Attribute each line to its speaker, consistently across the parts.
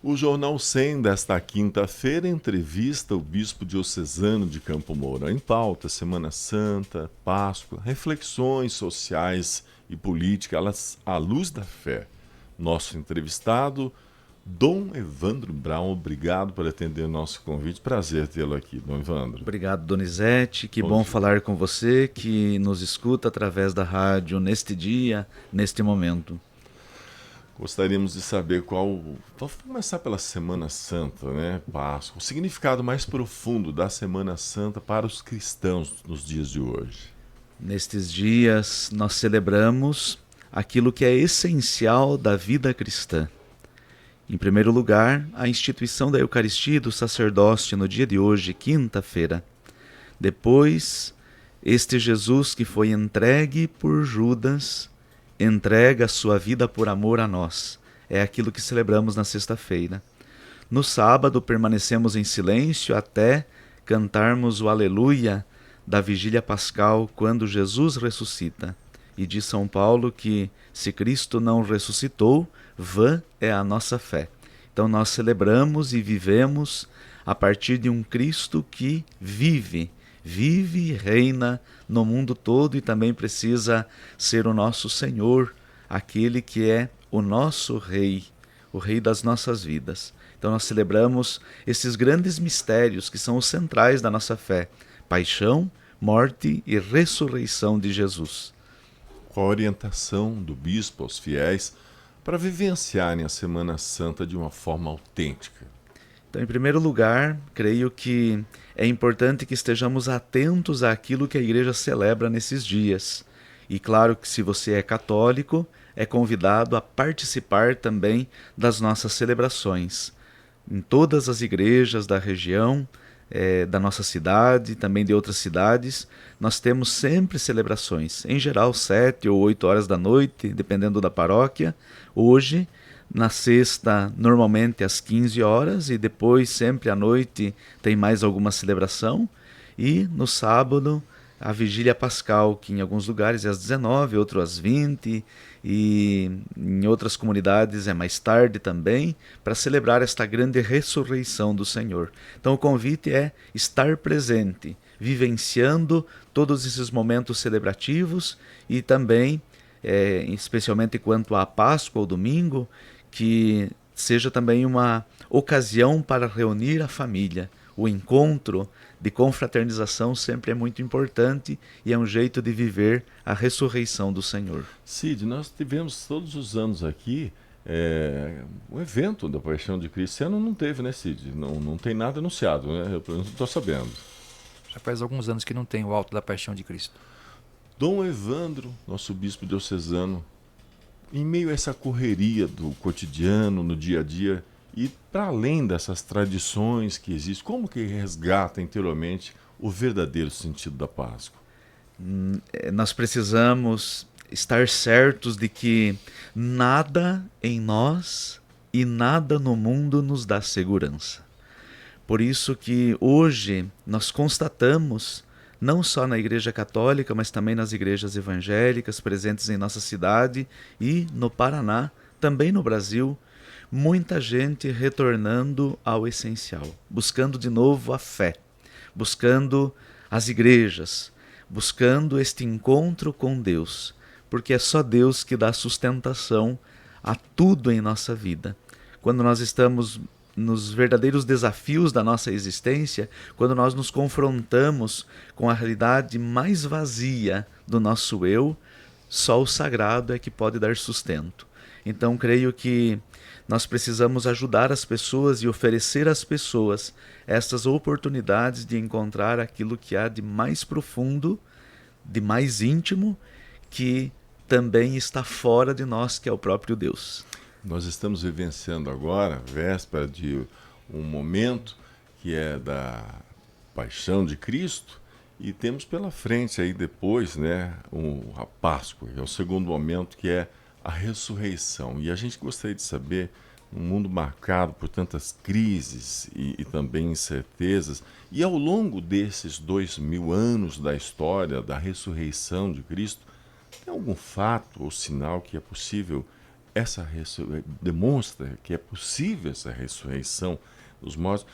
Speaker 1: O Jornal 100 desta quinta-feira entrevista o bispo diocesano de Campo Mourão. Em pauta, Semana Santa, Páscoa, reflexões sociais e políticas à luz da fé. Nosso entrevistado, Dom Evandro Brown, obrigado por atender nosso convite. Prazer tê-lo aqui, Dom Evandro.
Speaker 2: Obrigado, Donizete. Que bom falar com você, que nos escuta através da rádio neste dia, neste momento.
Speaker 1: Gostaríamos de saber vamos começar pela Semana Santa, né? Páscoa. O significado mais profundo da Semana Santa para os cristãos nos dias de hoje.
Speaker 2: Nestes dias, nós celebramos aquilo que é essencial da vida cristã. Em primeiro lugar, a instituição da Eucaristia e do sacerdócio no dia de hoje, quinta-feira. Depois, este Jesus que foi entregue por Judas, entrega a sua vida por amor a nós. É aquilo que celebramos na sexta-feira. No sábado, permanecemos em silêncio até cantarmos o Aleluia da Vigília Pascal, quando Jesus ressuscita. E diz São Paulo que, se Cristo não ressuscitou, vã é a nossa fé. Então nós celebramos e vivemos a partir de um Cristo que vive e reina no mundo todo e também precisa ser o nosso Senhor, aquele que é o nosso Rei, o Rei das nossas vidas. Então nós celebramos esses grandes mistérios que são os centrais da nossa fé: paixão, morte e ressurreição de Jesus.
Speaker 1: Qual a orientação do bispo aos fiéis para vivenciarem a Semana Santa de uma forma autêntica?
Speaker 2: Então, em primeiro lugar, creio que é importante que estejamos atentos àquilo que a Igreja celebra nesses dias. E claro que se você é católico, é convidado a participar também das nossas celebrações. Em todas as igrejas da região, da nossa cidade, também de outras cidades, nós temos sempre celebrações. Em geral, 7 ou 8 horas da noite, dependendo da paróquia. Hoje, na sexta, normalmente às 15 horas, e depois, sempre à noite, tem mais alguma celebração. E no sábado, a Vigília Pascal, que em alguns lugares é às 19, outros às 20, e em outras comunidades é mais tarde também, para celebrar esta grande ressurreição do Senhor. Então o convite é estar presente, vivenciando todos esses momentos celebrativos e também, especialmente quanto à Páscoa ou domingo, que seja também uma ocasião para reunir a família. O encontro de confraternização sempre é muito importante e é um jeito de viver a ressurreição do Senhor.
Speaker 1: Cid, nós tivemos todos os anos aqui o evento da Paixão de Cristo. Esse ano não teve, né, Cid? Não tem nada anunciado, né? Eu não estou sabendo.
Speaker 3: Já faz alguns anos que não tem o Alto da Paixão de Cristo.
Speaker 1: Dom Evandro, nosso bispo diocesano, em meio a essa correria do cotidiano, no dia a dia, e para além dessas tradições que existem, como que resgata interiormente o verdadeiro sentido da Páscoa?
Speaker 2: Nós precisamos estar certos de que nada em nós e nada no mundo nos dá segurança. Por isso que hoje nós constatamos, não só na Igreja Católica, mas também nas igrejas evangélicas presentes em nossa cidade e no Paraná, também no Brasil, muita gente retornando ao essencial, buscando de novo a fé, buscando as igrejas, buscando este encontro com Deus, porque é só Deus que dá sustentação a tudo em nossa vida. Quando nós estamos nos verdadeiros desafios da nossa existência, quando nós nos confrontamos com a realidade mais vazia do nosso eu, só o sagrado é que pode dar sustento. Então, creio que nós precisamos ajudar as pessoas e oferecer às pessoas estas oportunidades de encontrar aquilo que há de mais profundo, de mais íntimo, que também está fora de nós, que é o próprio Deus.
Speaker 1: Nós estamos vivenciando agora, véspera de um momento que é da Paixão de Cristo, e temos pela frente aí depois, né, a Páscoa, que é o segundo momento, que é a ressurreição. E a gente gostaria de saber, num mundo marcado por tantas crises e também incertezas, e ao longo desses 2000 anos da história da ressurreição de Cristo, tem algum fato ou sinal que é possível demonstra que é possível essa ressurreição dos mortos.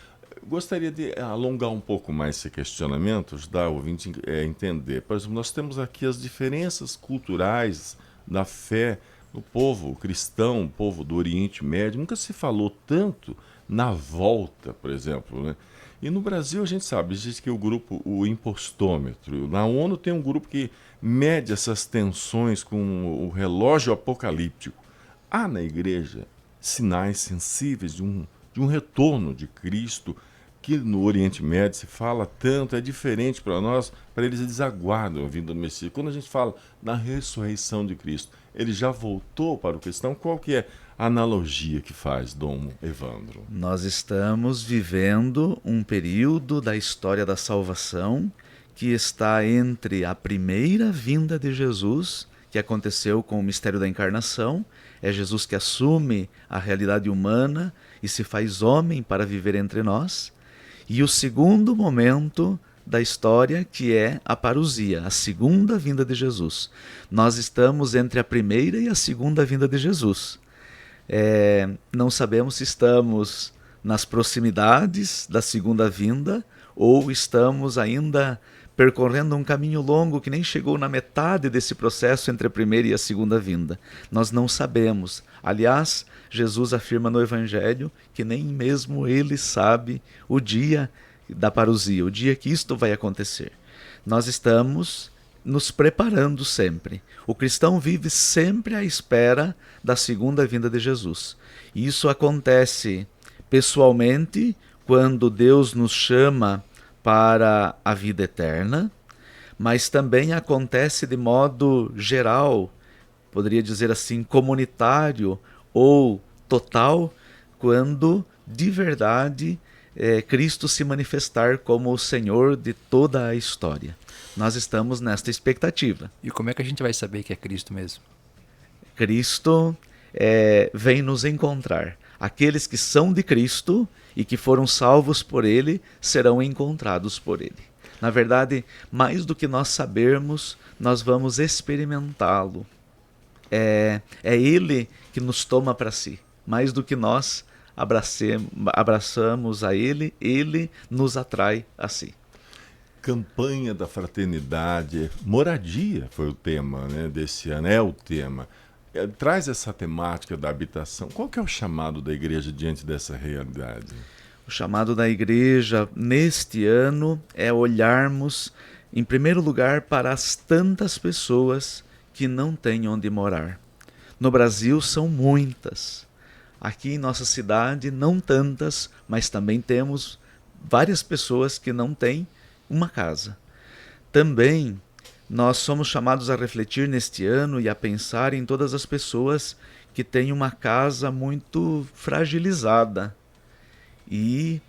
Speaker 1: Gostaria de alongar um pouco mais esse questionamento, ajudar o ouvinte a entender. Por exemplo, nós temos aqui as diferenças culturais da fé do povo cristão, o povo do Oriente Médio. Nunca se falou tanto na volta, por exemplo, né? E no Brasil a gente sabe, existe que o impostômetro. Na ONU tem um grupo que mede essas tensões com o relógio apocalíptico. Há na igreja sinais sensíveis de um retorno de Cristo, que no Oriente Médio se fala tanto, é diferente para nós, para eles aguardam a vinda do Messias. Quando a gente fala na ressurreição de Cristo, ele já voltou para o cristão? Qual que é a analogia que faz, Dom Evandro?
Speaker 2: Nós estamos vivendo um período da história da salvação que está entre a primeira vinda de Jesus, que aconteceu com o mistério da encarnação. É Jesus que assume a realidade humana e se faz homem para viver entre nós. E o segundo momento da história, que é a parousia, a segunda vinda de Jesus. Nós estamos entre a primeira e a segunda vinda de Jesus. Não sabemos se estamos nas proximidades da segunda vinda ou estamos ainda percorrendo um caminho longo que nem chegou na metade desse processo entre a primeira e a segunda vinda. Nós não sabemos. Aliás, Jesus afirma no Evangelho que nem mesmo ele sabe o dia da parousia, o dia que isto vai acontecer. Nós estamos nos preparando sempre. O cristão vive sempre à espera da segunda vinda de Jesus. E isso acontece pessoalmente quando Deus nos chama para a vida eterna, mas também acontece de modo geral, poderia dizer assim, comunitário ou total, quando de verdade Cristo se manifestar como o Senhor de toda a história. Nós estamos nesta expectativa.
Speaker 3: E como é que a gente vai saber que é Cristo mesmo?
Speaker 2: Cristo vem nos encontrar. Aqueles que são de Cristo e que foram salvos por Ele serão encontrados por Ele. Na verdade, mais do que nós sabermos, nós vamos experimentá-lo. É Ele que nos toma para si. Mais do que nós abraçamos a Ele, Ele nos atrai a si.
Speaker 1: Campanha da Fraternidade, moradia foi o tema, né, desse ano, é o tema. Traz essa temática da habitação. Qual que é o chamado da igreja diante dessa realidade?
Speaker 2: O chamado da igreja neste ano é olharmos, em primeiro lugar, para as tantas pessoas que não têm onde morar. No Brasil são muitas. Aqui em nossa cidade não tantas, mas também temos várias pessoas que não têm uma casa. Também nós somos chamados a refletir neste ano e a pensar em todas as pessoas que têm uma casa muito fragilizada e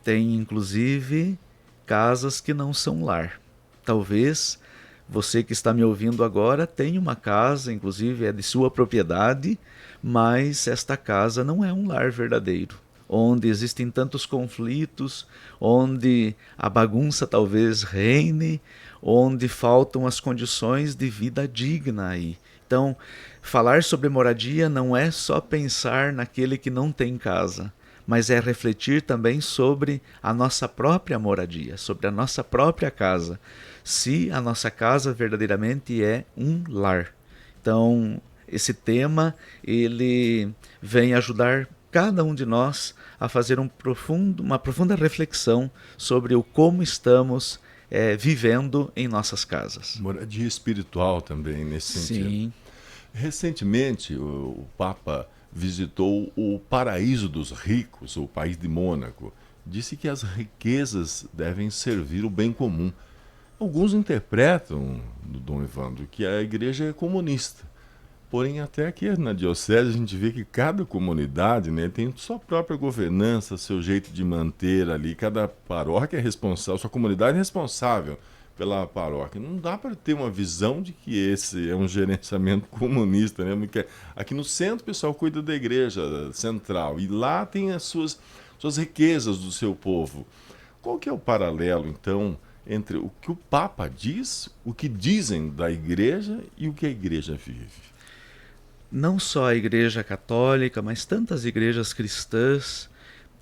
Speaker 2: tem inclusive casas que não são lar. Talvez você que está me ouvindo agora tenha uma casa, inclusive é de sua propriedade, mas esta casa não é um lar verdadeiro, onde existem tantos conflitos, onde a bagunça talvez reine, onde faltam as condições de vida digna aí. Então, falar sobre moradia não é só pensar naquele que não tem casa, mas é refletir também sobre a nossa própria moradia, sobre a nossa própria casa, se a nossa casa verdadeiramente é um lar. Então, esse tema, ele vem ajudar cada um de nós a fazer uma profunda reflexão sobre o como estamos vivendo em nossas casas.
Speaker 1: Moradia espiritual também, nesse sentido.
Speaker 2: Sim.
Speaker 1: Recentemente, o Papa visitou o paraíso dos ricos, o país de Mônaco. Disse que as riquezas devem servir o bem comum. Alguns interpretam, Dom Evandro, que a igreja é comunista. Porém, até aqui na diocese a gente vê que cada comunidade, né, tem sua própria governança, seu jeito de manter ali. Cada paróquia é responsável, sua comunidade é responsável pela paróquia. Não dá para ter uma visão de que esse é um gerenciamento comunista, né? Porque aqui no centro o pessoal cuida da igreja central e lá tem as suas riquezas do seu povo. Qual que é o paralelo, então, entre o que o Papa diz, o que dizem da igreja e o que a igreja vive?
Speaker 2: não só a Igreja Católica, mas tantas igrejas cristãs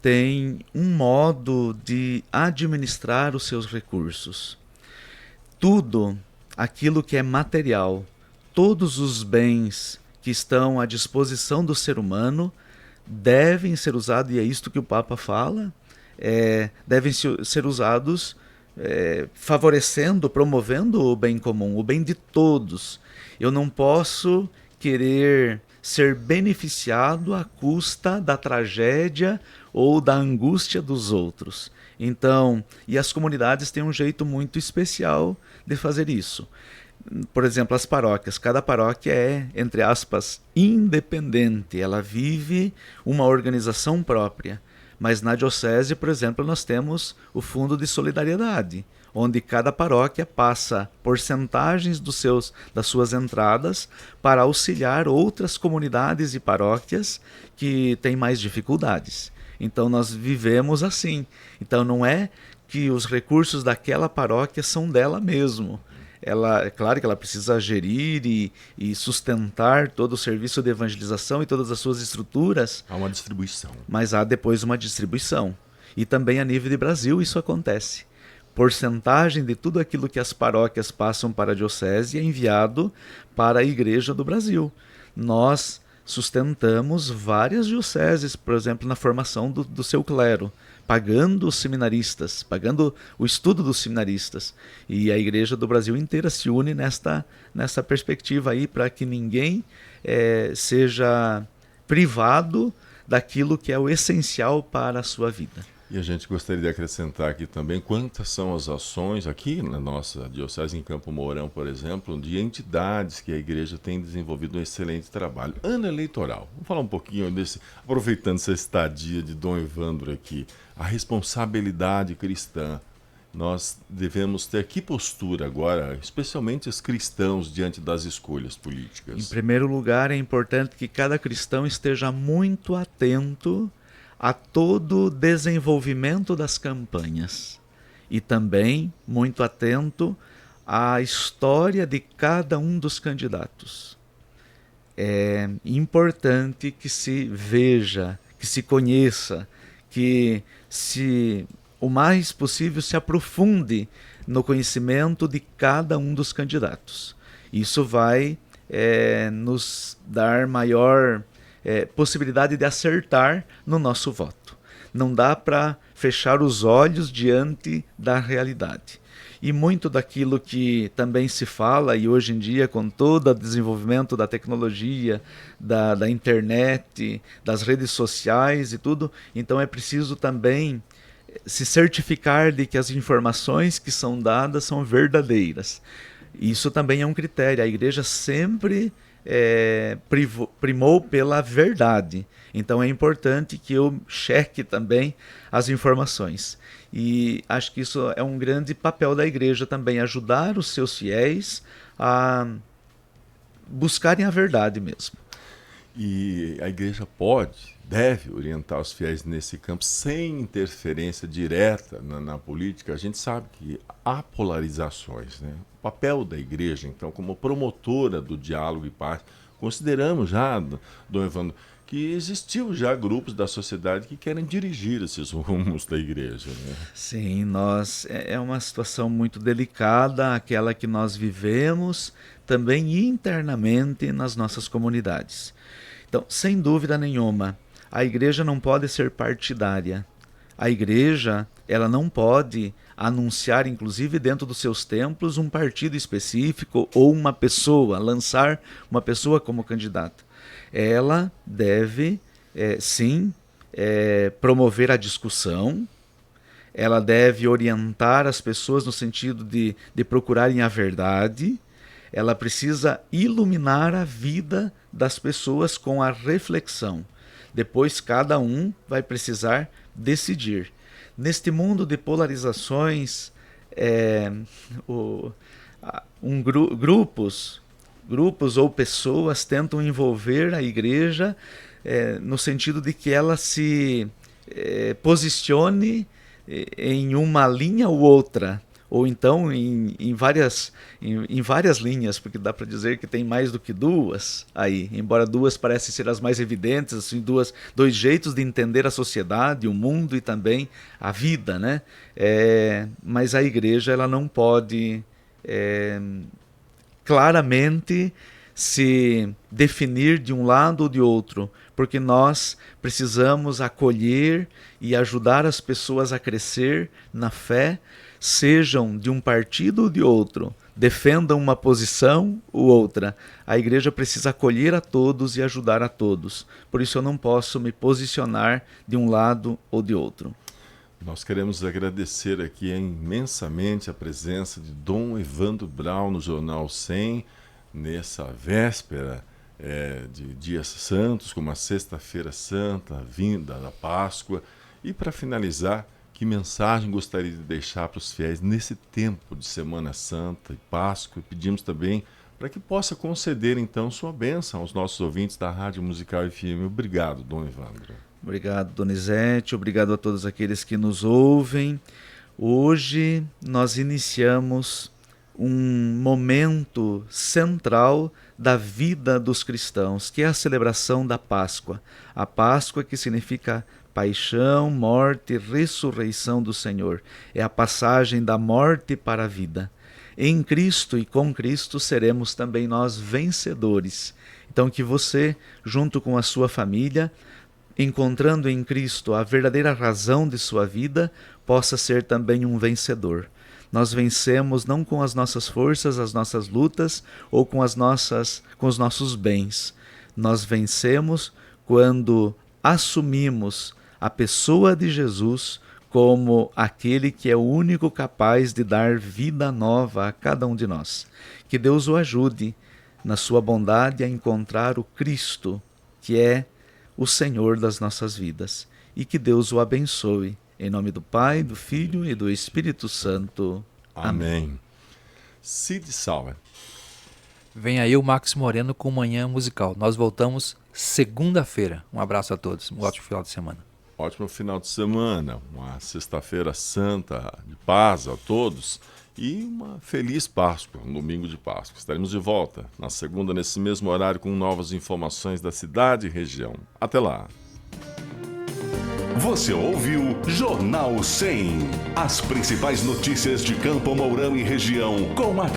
Speaker 2: têm um modo de administrar os seus recursos. Tudo aquilo que é material, todos os bens que estão à disposição do ser humano devem ser usados, e é isto que o Papa fala, devem ser usados favorecendo, promovendo o bem comum, o bem de todos. Eu não posso querer ser beneficiado à custa da tragédia ou da angústia dos outros. Então, e as comunidades têm um jeito muito especial de fazer isso. Por exemplo, as paróquias. Cada paróquia é, entre aspas, independente. Ela vive uma organização própria. Mas na diocese, por exemplo, nós temos o Fundo de Solidariedade, onde cada paróquia passa porcentagens das suas entradas para auxiliar outras comunidades e paróquias que têm mais dificuldades. Então nós vivemos assim. Então não é que os recursos daquela paróquia são dela mesmo. É claro que ela precisa gerir e sustentar todo o serviço de evangelização e todas as suas estruturas.
Speaker 1: Há uma distribuição.
Speaker 2: Mas há depois uma distribuição. E também a nível de Brasil isso acontece. Porcentagem de tudo aquilo que as paróquias passam para a diocese é enviado para a Igreja do Brasil. Nós sustentamos várias dioceses, por exemplo, na formação do seu clero, pagando os seminaristas, pagando o estudo dos seminaristas. E a Igreja do Brasil inteira se une nessa perspectiva aí, para que ninguém seja privado daquilo que é o essencial para a sua vida.
Speaker 1: E a gente gostaria de acrescentar aqui também quantas são as ações aqui na nossa diocese, em Campo Mourão, por exemplo, de entidades que a igreja tem desenvolvido um excelente trabalho. Ano eleitoral, vamos falar um pouquinho aproveitando essa estadia de Dom Evandro aqui, a responsabilidade cristã. Nós devemos ter que postura agora, especialmente os cristãos, diante das escolhas políticas?
Speaker 2: Em primeiro lugar, é importante que cada cristão esteja muito atento a todo o desenvolvimento das campanhas e também muito atento à história de cada um dos candidatos. É importante que se veja, que se conheça, que o mais possível se aprofunde no conhecimento de cada um dos candidatos. Isso vai nos dar maior possibilidade de acertar no nosso voto. Não dá para fechar os olhos diante da realidade. E muito daquilo que também se fala, e hoje em dia com todo o desenvolvimento da tecnologia, da internet, das redes sociais e tudo, então é preciso também se certificar de que as informações que são dadas são verdadeiras. Isso também é um critério. A igreja sempre primou pela verdade. Então é importante que eu cheque também as informações. E acho que isso é um grande papel da igreja também, ajudar os seus fiéis a buscarem a verdade mesmo.
Speaker 1: E a igreja deve orientar os fiéis nesse campo sem interferência direta na política. A gente sabe que há polarizações, né? O papel da igreja, então, como promotora do diálogo e paz, consideramos já, Dom Evandro, que existiu já grupos da sociedade que querem dirigir esses rumos da igreja, né?
Speaker 2: Sim, é uma situação muito delicada, aquela que nós vivemos também internamente nas nossas comunidades. Então, sem dúvida nenhuma, a igreja não pode ser partidária. A igreja, ela não pode anunciar, inclusive dentro dos seus templos, um partido específico ou uma pessoa, lançar uma pessoa como candidata. Ela deve, sim, promover a discussão, ela deve orientar as pessoas no sentido de procurarem a verdade, ela precisa iluminar a vida das pessoas com a reflexão. Depois cada um vai precisar decidir. Neste mundo de polarizações, grupos ou pessoas tentam envolver a igreja no sentido de que ela se posicione em uma linha ou outra, ou então em várias linhas, porque dá para dizer que tem mais do que duas aí, embora duas parecem ser as mais evidentes, assim, dois jeitos de entender a sociedade, o mundo e também a vida, né? Mas a igreja ela não pode claramente se definir de um lado ou de outro, porque nós precisamos acolher e ajudar as pessoas a crescer na fé, sejam de um partido ou de outro, defendam uma posição ou outra. A igreja precisa acolher a todos e ajudar a todos. Por isso eu não posso me posicionar de um lado ou de outro.
Speaker 1: Nós queremos agradecer aqui imensamente a presença de Dom Evandro Braun no Jornal 100, nessa véspera de dias santos, como a Sexta-feira Santa, a vinda da Páscoa. E para finalizar, que mensagem gostaria de deixar para os fiéis nesse tempo de Semana Santa e Páscoa? Pedimos também para que possa conceder então sua bênção aos nossos ouvintes da Rádio Musical FM. Obrigado, Dom Evandro.
Speaker 2: Obrigado, Donizete, obrigado a todos aqueles que nos ouvem. Hoje nós iniciamos um momento central da vida dos cristãos, que é a celebração da Páscoa. A Páscoa, que significa paixão, morte e ressurreição do Senhor. É a passagem da morte para a vida. Em Cristo e com Cristo seremos também nós vencedores. Então que você, junto com a sua família, encontrando em Cristo a verdadeira razão de sua vida, possa ser também um vencedor. Nós vencemos não com as nossas forças, as nossas lutas ou com os nossos bens. Nós vencemos quando assumimos a pessoa de Jesus como aquele que é o único capaz de dar vida nova a cada um de nós. Que Deus o ajude na sua bondade a encontrar o Cristo, que é o Senhor das nossas vidas. E que Deus o abençoe. Em nome do Pai, do Filho e do Espírito Santo.
Speaker 1: Amém. Cid Sauer.
Speaker 3: Vem aí o Max Moreno com Manhã Musical. Nós voltamos segunda-feira. Um abraço a todos. Um ótimo final de semana.
Speaker 1: Ótimo final de semana. Uma Sexta-feira Santa de paz a todos. E uma feliz Páscoa, um domingo de Páscoa. Estaremos de volta na segunda, nesse mesmo horário, com novas informações da cidade e região. Até lá.
Speaker 4: Você ouviu Jornal 100. As principais notícias de Campo Mourão e região com a